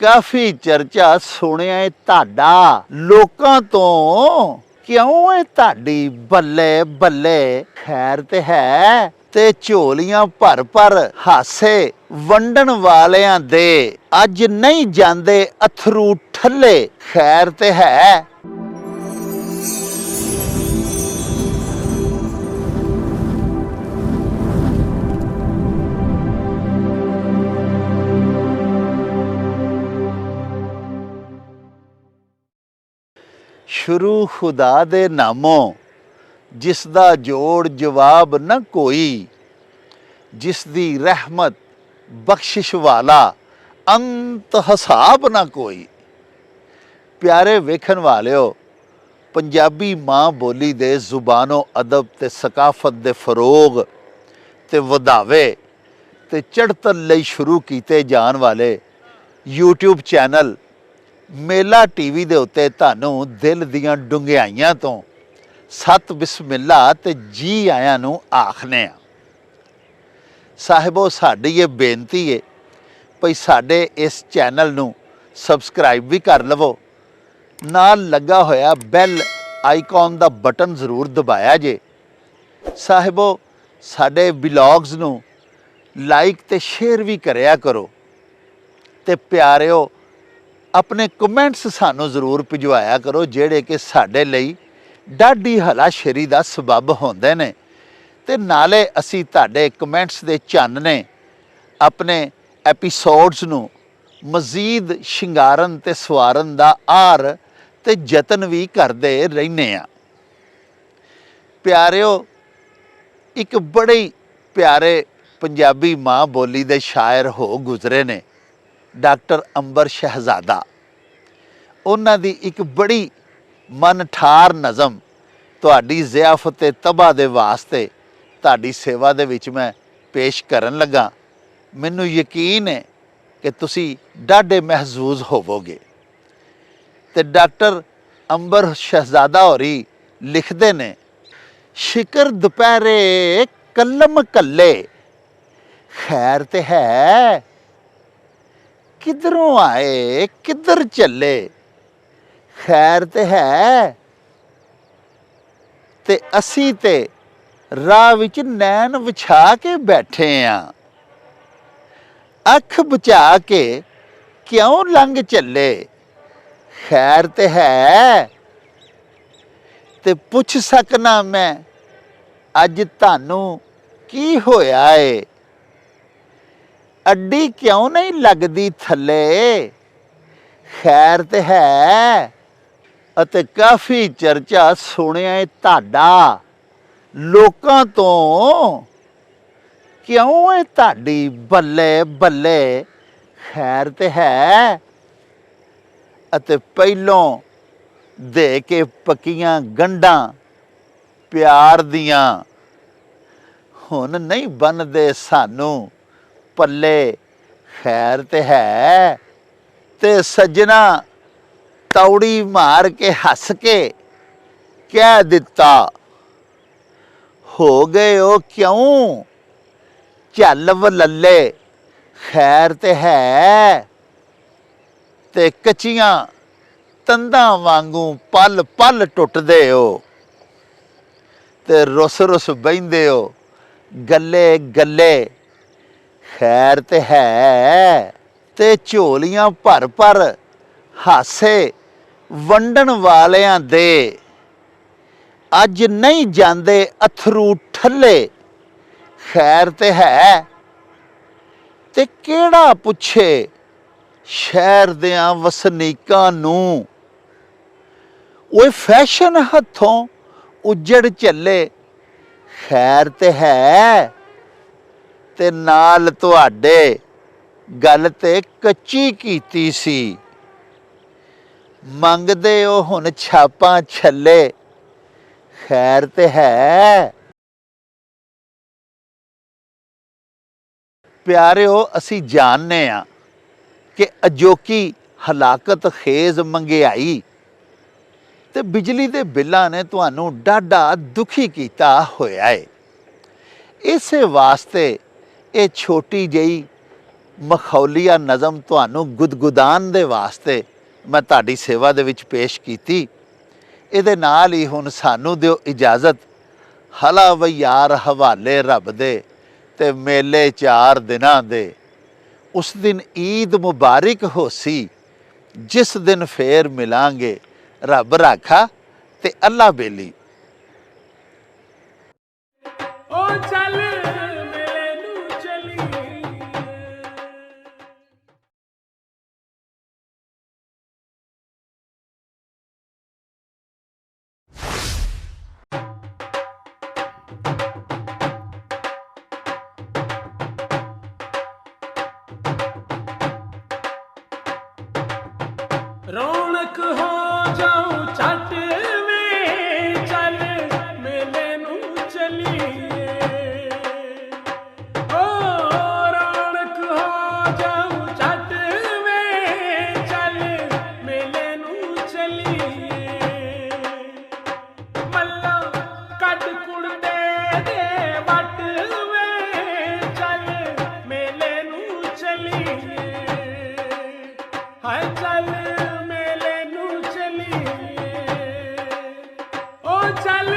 ਕਾਫੀ ਚਰਚਾ ਸੁਣਿਆ ਏ ਤੁਹਾਡਾ ਲੋਕਾਂ ਤੋਂ ਕਿਉਂ ਏ ਤੁਹਾਡੀ ਬੱਲੇ ਬੱਲੇ ਖੈਰ ਤੇ ਹੈ ਤੇ ਝੋਲੀਆਂ ਭਰ ਭਰ ਹਾਸੇ ਵੰਡਣ ਵਾਲਿਆਂ ਦੇ ਅੱਜ ਨਹੀਂ ਜਾਂਦੇ ਅਥਰੂ ਠੱਲੇ ਖੈਰ ਤੇ ਹੈ। शुरू खुदा दे नामों जिसदा जोड़ जवाब न कोई, जिसदी रहमत बख्शिश वाला अंत हिसाब ना कोई। प्यारे वेखन वालिओ, पंजाबी माँ बोली दे जुबानो अदब ते सकाफत दे फरोग ते वधावे ते चढ़तन लई शुरू कीते जान वाले यूट्यूब चैनल मेला टीवी दे उत्ते तानू दिल दियां डुंगियाइयां तो सत बिस्मिल्ला ते जी आयां नू आखने साहिबो साडी ये बेनती है भई साडे इस चैनल नू सबसक्राइब भी कर लवो, नाल लगा होया बैल आइकॉन दा बटन जरूर दबाया जे। साहिबो साडे ब्लॉग्स नू लाइक ते शेयर भी करया करो ते प्यारिओ अपने कमेंट्स सानू जरूर भिजवाया करो जेड़े कि साडे लई डाढी हलाशेरी दा सबब होंदे ने ते नाले असी तुहाडे कमेंट्स दे चानने अपने एपीसोड्स नू मजीद शिंगारन ते सवारन दा आर ते जतन भी करदे रहने आ। प्यारिओ एक बड़े प्यारे पंजाबी माँ बोली दे शायर हो गुजरे ने डॉक्टर अंबर शहजादा। उन्हां दी एक बड़ी मन ठार नज़म तुहाडी ज़ियाफत तबा दे वास्ते तुहाडी सेवा दे विच मैं पेश करन लगा। मैनू यकीन है कि तुसी डाढे महजूज होवोगे। ते डॉक्टर अंबर शहजादा होरी लिखदे ने, शिकर दुपहरे कलम कल्ले खैर ते है, किधरों आए किधर चले खैर ते है। ते असी ते राह विच नैन विछा के बैठे आ, अख बचा के क्यों लंघ चले खैर ते है। ते पुछ सकना मैं अज तानू की होया है, अड्डी क्यों नहीं लगदी थले खैर ते है। अते काफ़ी चर्चा सुनिया है तुहाडा लोकां तो क्यों है तुहाडी बल्ले बल्ले खैर ते है। अते पहलों दे के पक्कियां गंढां प्यार दियां हुण नहीं बनदे सानू पल्ले खैर ते है। ते सजना तौड़ी मार के हस के कह दिता, हो गए हो क्यों झल वलले खैर ते है। ते कच्चियां तंदां वांगू पल पल टुटदे हो ते रुस रुस बहिंदे हो गले गले खैर ते है। ते झोलियां भर भर हासे वंडन वालियां दे अज नहीं जांदे अथरू ठल्ले खैर ते है। ते केड़ा पुछे शहर दियां वसनीकां नू, ओए फैशन हथों उजड़ चले खैर ते है। ते नाल तुहाडे गल ते कच्ची कीती सी, मंगदे हो हुण छापां छल्ले खैर ते है। प्यारिओ असी जानने आ कि अजोकी हलाकत खेज मंगियाई ते बिजली दे बिल्लां ने तुहानू डाढा दुखी कीता होया है। इस वास्ते ये छोटी जही ਮਖੌਲੀਆ ਨਜ਼ਮ ਤੁਹਾਨੂੰ ਗੁਦਗੁਦਾਨ ਦੇ ਵਾਸਤੇ ਮੈਂ ਤੁਹਾਡੀ ਸੇਵਾ ਦੇ ਵਿੱਚ ਪੇਸ਼ ਕੀਤੀ। ਇਹਦੇ ਨਾਲ ਹੀ ਹੁਣ ਸਾਨੂੰ ਦਿਓ ਇਜਾਜ਼ਤ, ਹਲਾ ਵਈ ਯਾਰ ਹਵਾਲੇ ਰੱਬ ਦੇ ਤੇ ਮੇਲੇ 4 ਦਿਨਾਂ ਦੇ। ਉਸ ਦਿਨ ਈਦ ਮੁਬਾਰਕ ਹੋਸੀ, ਜਿਸ ਦਿਨ ਫੇਰ ਮਿਲਾਂਗੇ ਰੱਬ ਰਾਖਾ ਤੇ ਅੱਲਾ ਬੇਲੀ। ਓ ਚੱਲ ਮੇਲੇ ਨੂੰ ਚਲੀਏ। ਰੌਣਕ ਹੋ ਜਾਊ ਛੱਟ ਵੇ, ਚੱਲ ਮੇਲੇ ਨੂੰ ਚਲੀਏ। ਓ ਰੌਣਕ ਹੋ ਜਾਊ ਛੱਟ ਵੇ, ਚੱਲ ਮੇਲੇ ਨੂੰ ਚਲੀਏ। ਮੱਲਾ ਕੱਢ ਕੁੜਤੇ ਦੇ ਵੱਟ ਵੇ, ਚੱਲ ਮੇਲੇ ਨੂੰ ਚਲੀਏ। ਹਾਏ ਚੱਲ ਮੇਲੇ ਨੂੰ ਚਲੀਏ। ਓ ਚੱਲ